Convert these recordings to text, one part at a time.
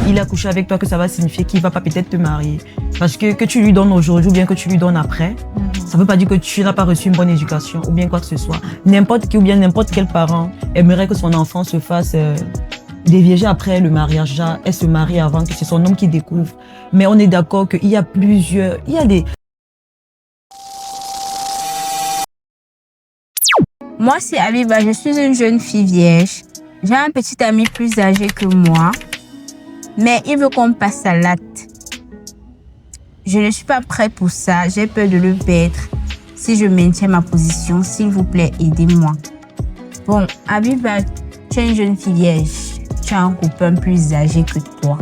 il a couché avec toi que ça va signifier qu'il va pas peut-être te marier. Parce que tu lui donnes aujourd'hui ou bien que tu lui donnes après, ça veut pas dire que tu n'as pas reçu une bonne éducation ou bien quoi que ce soit. N'importe qui ou bien n'importe quel parent aimerait que son enfant se fasse déviéger après le mariage. Genre, elle se marie avant que c'est son homme qui découvre. Mais on est d'accord qu'il y a plusieurs... Il y a des... Moi, c'est Abiba, je suis une jeune fille vierge. J'ai un petit ami plus âgé que moi, mais il veut qu'on passe à l'acte. Je ne suis pas prête pour ça, j'ai peur de le perdre. Si je maintiens ma position, s'il vous plaît, aidez-moi. Bon, Abiba, tu es une jeune fille vierge. Tu as un copain plus âgé que toi.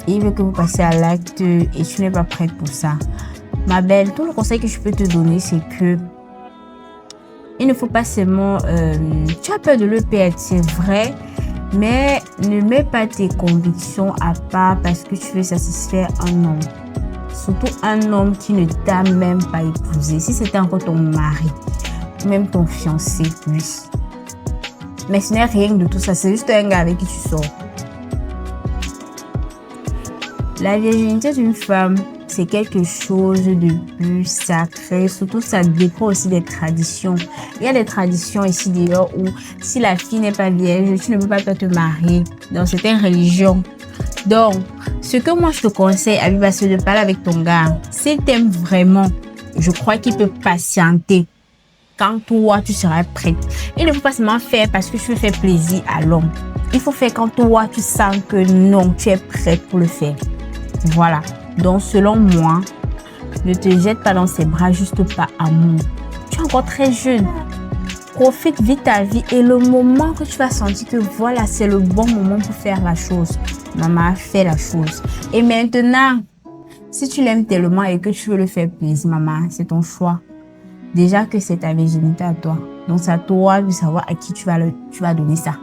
Il veut que vous passiez à l'acte et tu n'es pas prête pour ça. Ma belle, tout le conseil que je peux te donner, c'est que il ne faut pas seulement... tu as peur de le perdre, c'est vrai, mais ne mets pas tes convictions à part parce que tu veux satisfaire un homme. Surtout un homme qui ne t'a même pas épousé. Si c'était encore ton mari, même ton fiancé, oui. Mais ce n'est rien de tout ça, c'est juste un gars avec qui tu sors. La virginité d'une femme, c'est quelque chose de plus sacré. Surtout, ça dépend aussi des traditions. Il y a des traditions ici d'ailleurs où si la fille n'est pas vierge, tu ne peux pas te marier dans certaines religions. Donc, ce que moi je te conseille, Abiba, c'est de parler avec ton gars. S'il t'aime vraiment, je crois qu'il peut patienter. Quand toi, tu seras prête. Il ne faut pas seulement faire parce que tu veux faire plaisir à l'homme. Il faut faire quand toi, tu sens que non, tu es prête pour le faire. Voilà. Donc, selon moi, ne te jette pas dans ses bras juste par amour. Tu es encore très jeune. Profite vite ta vie et le moment que tu vas sentir que voilà, c'est le bon moment pour faire la chose. Maman a fait la chose. Et maintenant, si tu l'aimes tellement et que tu veux le faire plaisir, maman, c'est ton choix. Déjà que c'est ta virginité à toi. Donc, c'est à toi de savoir à qui tu vas donner ça.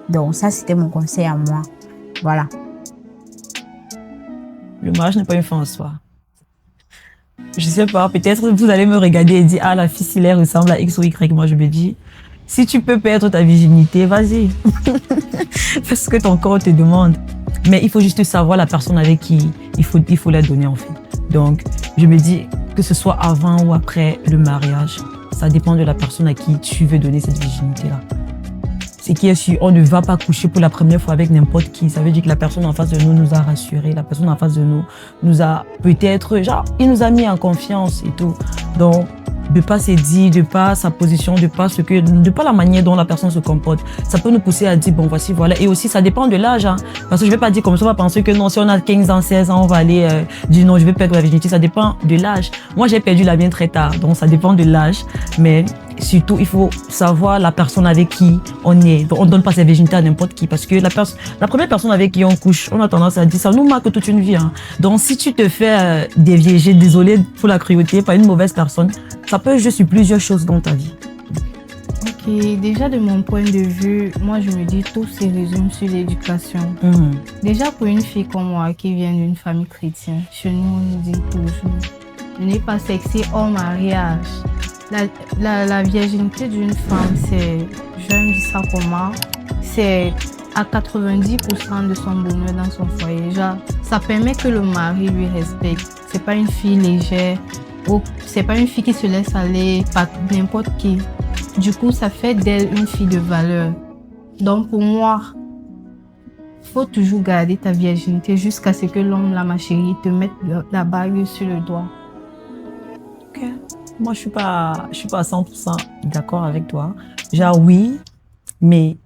Donc, ça, c'était mon conseil à moi. Voilà. Le mariage n'est pas une fin en soi. Je sais pas, peut-être vous allez me regarder et dire, ah, la fille, si elle ressemble à X ou Y. Moi, je me dis, si tu peux perdre ta virginité, vas-y. Fais ce que ton corps te demande. Mais il faut juste savoir la personne avec qui il faut la donner, en fait. Donc, je me dis, que ce soit avant ou après le mariage, ça dépend de la personne à qui tu veux donner cette virginité-là. C'est qui est sûr, on ne va pas coucher pour la première fois avec n'importe qui. Ça veut dire que la personne en face de nous a rassurés. La personne en face de nous a peut-être, genre, il nous a mis en confiance et tout. Donc, de pas se dire, de pas sa position, de pas la manière dont la personne se comporte. Ça peut nous pousser à dire, bon, voici, voilà. Et aussi, ça dépend de l'âge, hein. Parce que je vais pas dire comme ça, on va penser que non, si on a 15 ans, 16 ans, on va aller dire non, je vais perdre la virginité. Ça dépend de l'âge. Moi, j'ai perdu la mienne très tard. Donc, ça dépend de l'âge. Mais surtout, il faut savoir la personne avec qui on est. Donc, on donne pas sa virginité à n'importe qui. Parce que la première personne avec qui on couche, on a tendance à dire, ça nous marque toute une vie, hein. Donc, si tu te fais déviéger, désolé pour la cruauté, par une mauvaise personne, ça peut jouer sur plusieurs choses dans ta vie. Ok, déjà de mon point de vue, moi je me dis tout se résume sur l'éducation. Déjà pour une fille comme moi qui vient d'une famille chrétienne, chez nous on nous dit toujours, ne n'est pas sexy hors mariage. La virginité d'une femme, c'est, j'aime dire ça comment, c'est à 90% de son bonheur dans son foyer. Genre, ça permet que le mari lui respecte. C'est pas une fille légère. C'est pas une fille qui se laisse aller par n'importe qui. Du coup, ça fait d'elle une fille de valeur. Donc pour moi, faut toujours garder ta virginité jusqu'à ce que l'homme, ma chérie, te mette la bague sur le doigt. Ok. Moi, je suis pas à 100% d'accord avec toi. Genre oui, mais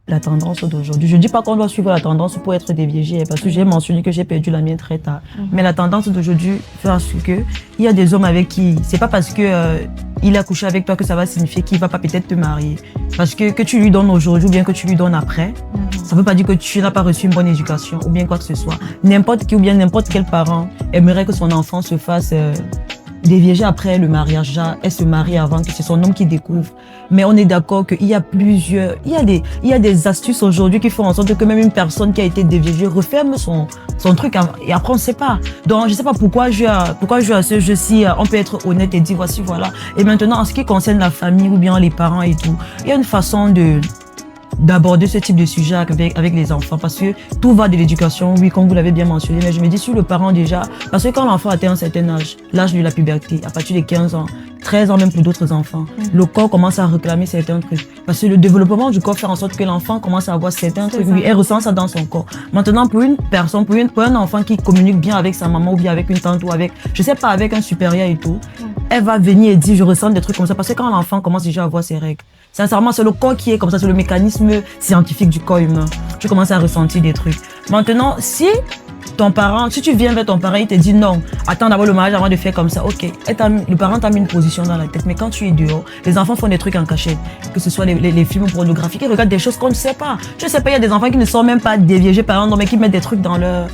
la tendance d'aujourd'hui. Je ne dis pas qu'on doit suivre la tendance pour être déviégé, parce que j'ai mentionné que j'ai perdu la mienne très tard. Mais la tendance d'aujourd'hui fait en sorte que il y a des hommes avec qui, c'est pas parce que il a couché avec toi que ça va signifier qu'il va pas peut-être te marier. Parce que tu lui donnes aujourd'hui ou bien que tu lui donnes après, ça veut pas dire que tu n'as pas reçu une bonne éducation ou bien quoi que ce soit. N'importe qui ou bien n'importe quel parent aimerait que son enfant se fasse déviéger après le mariage. Genre, elle se marie avant que c'est son homme qui découvre. Mais on est d'accord qu'il y a plusieurs, il y a des astuces aujourd'hui qui font en sorte que même une personne qui a été déviégée referme son truc et après on ne sait pas. Donc je sais pas pourquoi jouer à ce jeu-ci, on peut être honnête et dire voici voilà. Et maintenant en ce qui concerne la famille ou bien les parents et tout, il y a une façon de d'aborder ce type de sujet avec les enfants parce que tout va de l'éducation, oui, comme vous l'avez bien mentionné, mais je me dis sur le parent déjà, parce que quand l'enfant atteint un certain âge, l'âge de la puberté, à partir de 15 ans, 13 ans même pour d'autres enfants, le corps commence à réclamer certains trucs. Parce que le développement du corps fait en sorte que l'enfant commence à avoir certains trucs, oui, elle ressent ça dans son corps. Maintenant, pour une personne, pour un enfant qui communique bien avec sa maman ou bien avec une tante ou avec, je sais pas, avec un supérieur et tout, elle va venir et dire, je ressens des trucs comme ça, parce que quand l'enfant commence déjà à avoir ses règles, sincèrement, c'est le corps qui est comme ça, c'est le mécanisme scientifique du corps humain. Tu commences à ressentir des trucs. Maintenant, si tu viens vers ton parent, il te dit non, attends d'abord le mariage avant de faire comme ça, ok. Le parent t'a mis une position dans la tête, mais quand tu es dehors, les enfants font des trucs en cachette, que ce soit les films pornographiques, ils regardent des choses qu'on ne sait pas. Je sais pas, il y a des enfants qui ne sont même pas déviégés par exemple, mais qui mettent des trucs dans leur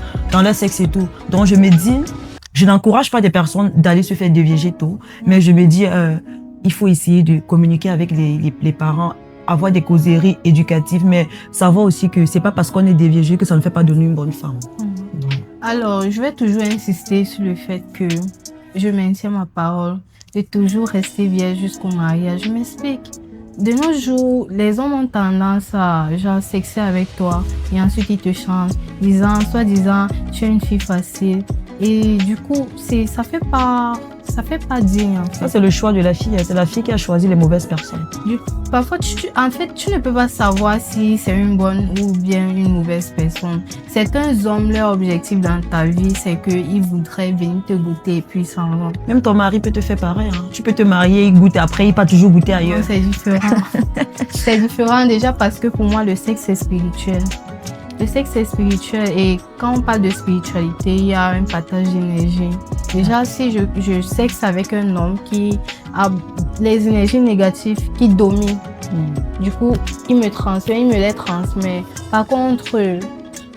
sexe et tout. Donc je me dis, je n'encourage pas des personnes d'aller se faire déviéger tôt, mais je me dis, il faut essayer de communiquer avec les parents, avoir des causeries éducatives, mais savoir aussi que c'est pas parce qu'on est déviégé que ça ne fait pas de nous une bonne femme. Alors, je vais toujours insister sur le fait que je maintiens ma parole de toujours rester vierge jusqu'au mariage. Je m'explique. De nos jours, les hommes ont tendance à genre sexer avec toi et ensuite ils te changent, soi-disant, tu es une fille facile. Et du coup, ça fait pas digne en fait. Ça, c'est le choix de la fille. C'est la fille qui a choisi les mauvaises personnes. Parfois, tu ne peux pas savoir si c'est une bonne ou bien une mauvaise personne. Certains hommes, leur objectif dans ta vie, c'est qu'ils voudraient venir te goûter et puis s'en vont. Même ton mari peut te faire pareil. Hein. Tu peux te marier, il goûte après, il pas toujours goûter ailleurs. Non, c'est différent. C'est différent déjà parce que pour moi, le sexe est spirituel. Le sexe est spirituel et quand on parle de spiritualité, il y a un partage d'énergie. Déjà, si je sexe avec un homme qui a les énergies négatives qui dominent, du coup, il me les transmet. Par contre,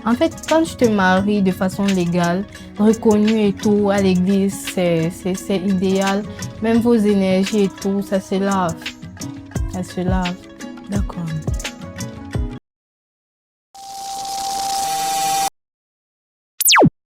en fait, quand tu te maries de façon légale, reconnue et tout, à l'église, c'est idéal. Même vos énergies et tout, ça se lave. Ça se lave. D'accord.